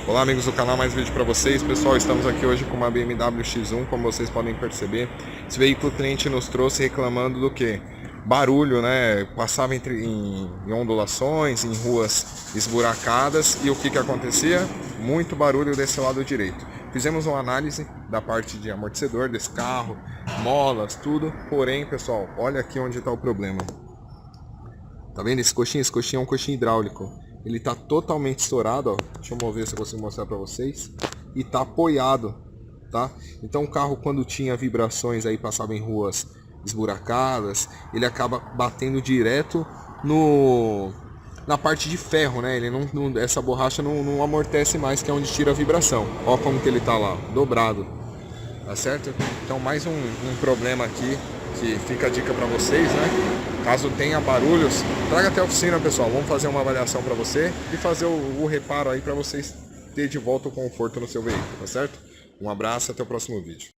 Olá amigos do canal, mais vídeo para vocês. Pessoal, estamos aqui hoje com uma BMW X1, como vocês podem perceber. Esse veículo o cliente nos trouxe reclamando do que? Barulho, né? Passava em ondulações, em ruas esburacadas, e o que acontecia? Muito barulho desse lado direito. Fizemos uma análise da parte de amortecedor desse carro, molas, tudo. Porém, pessoal, olha aqui onde está o problema. Tá vendo esse coxinho? Esse coxinho é um coxinho hidráulico. Ele tá totalmente estourado, ó. Deixa eu mover se eu consigo mostrar para vocês. E tá apoiado, tá? Então o carro, quando tinha vibrações aí, passava em ruas esburacadas, ele acaba batendo direto na parte de ferro, né? Ele essa borracha não amortece mais, que é onde tira a vibração. Ó como que ele tá lá, dobrado. Tá certo? Então mais um problema aqui, que fica a dica para vocês, né? Caso tenha barulhos, traga até a oficina, pessoal. Vamos fazer uma avaliação para você e fazer o reparo aí para vocês ter de volta o conforto no seu veículo, tá certo? Um abraço e até o próximo vídeo.